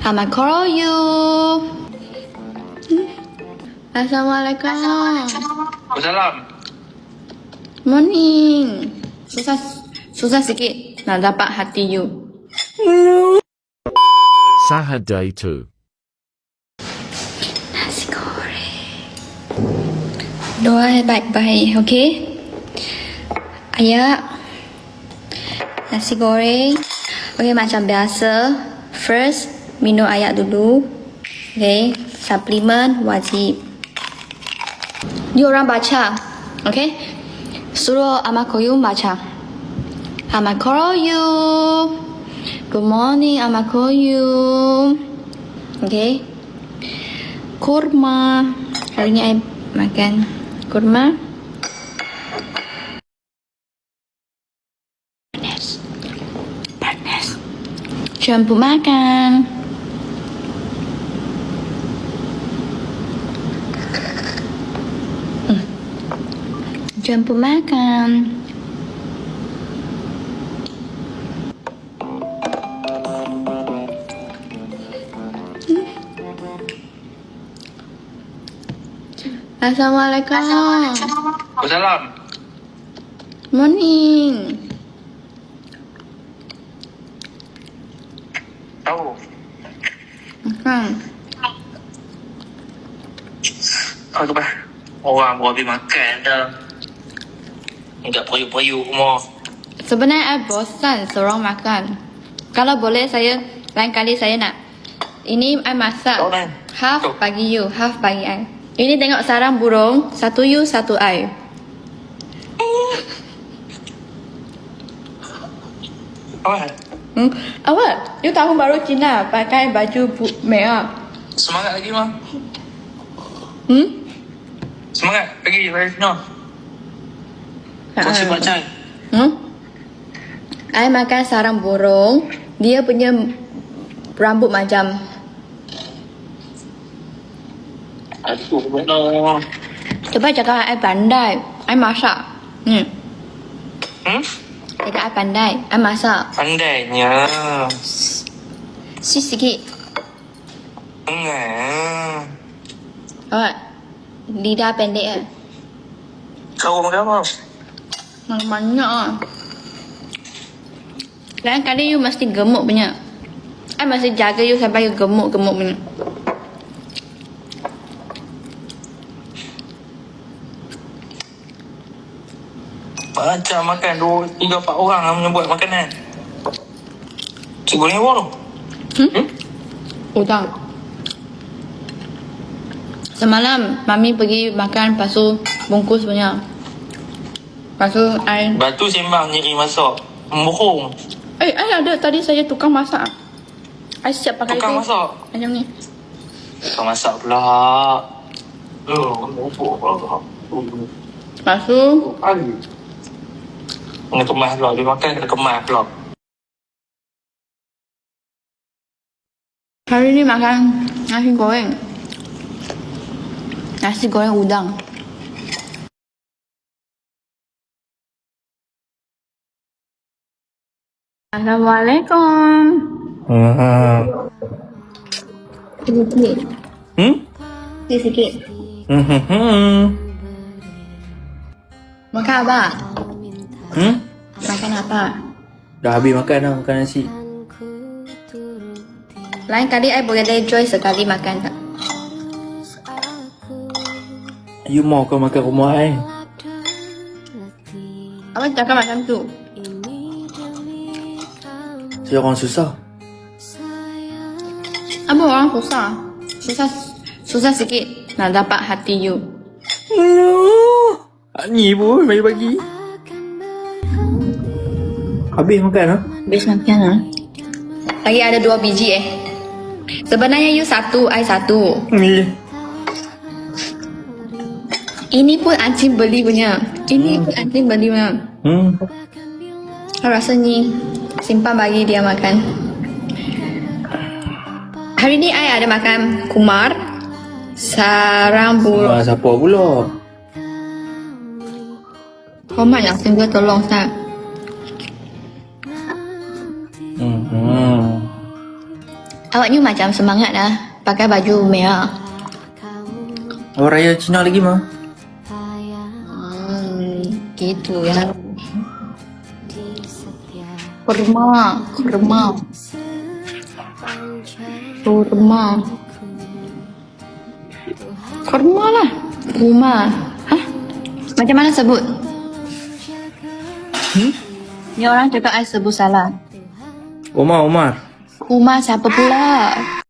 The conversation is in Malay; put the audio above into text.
I'ma call you. Assalamualaikum. Waalaikumsalam. Morning. Susah sikit nak dapat hati you. Saha Day 2. Nasi goreng. Doa baik-baik, okay? Ayah. Nasi goreng. Okay, macam biasa. First, minum air dulu. Okay, suplemen wajib. You orang baca, okay? Suruh Ama Koyum baca. Ama Koyum. Good morning, Ama Koyum. Okay. Kurma. Hari ni I makan kurma. Panas. Jemput makan. Jemput makan. Assalamualaikum. Waalaikumsalam. Morning. Tahu. Makan. Apa tu bah? Orang gua habis makan dah. Enggak poyuk-poyuk semua. Sebenarnya I bosan seorang makan. Kalau boleh saya lain kali saya nak. Ini I masak. Tahu kan? Half bagi you, half bagi I. Ini tengok sarang burung, satu you, satu I. Apa? Awak, you tahun baru Cina pakai baju merah. Semangat lagi mah. Hmm? Semangat lagi balik no. Kau sibuk cai. I makan sarang burung. Dia punya rambut macam Aduh, benar. Coba cakap I pandai. I masak. Cakap I pandai. I masak. Pandainya. Sikit. Enggak. Awak, lidah pendek kan? Kau makan apa? Banyak lah. Lain kali you mesti gemuk punya. I mesti jaga you sampai you gemuk-gemuk punya. Macam makan 2, 3, 4 orang yang buat makanan. Cikgu ni apa tu? Udang. Semalam Mami pergi makan lepas tu bungkus punya. Lepas tu I Batu sembang nyeri masak. Bohong. I ada tadi saya tukang masak. I siap pakai Tukang tu. masak. Macam ni. Tukang masak pula. Lepas tu Kena kemas pula. Dia makan kena kemas pula. hari ni makan nasi goreng. Nasi goreng udang. Assalamualaikum. Sikit. Sikit. Makan apa? Makan apa? Dah habis makan dah, makan nasi. Lain kali I boleh enjoy sekali makan tak? You mau kau makan rumah I? Abang cakap macam tu. Saya orang susah. Apa orang susah? Susah sikit nak dapat hati you. Ni pun bagi-bagi. Habis makan ha? Habis makan ha? Lagi ada 2 biji Sebenarnya you 1, I 1. Ni. Ini pun anjing beli punya. Ini pun anjing beli punya. Rasa ni simpan bagi dia makan. Hari ni I ada makan kumar, sarang burung. Mak siapa pula? Hormat yang singgah tolong Ustaz. Awak ni macam semangat lah. Pakai baju merah. Awak raya Cina lagi mah. Gitu ya. Kurma. Kurma lah. Kurma. Hah? Macam mana sebut? Ni orang cakap I sebut salah. Omar. Kurma siapa pula?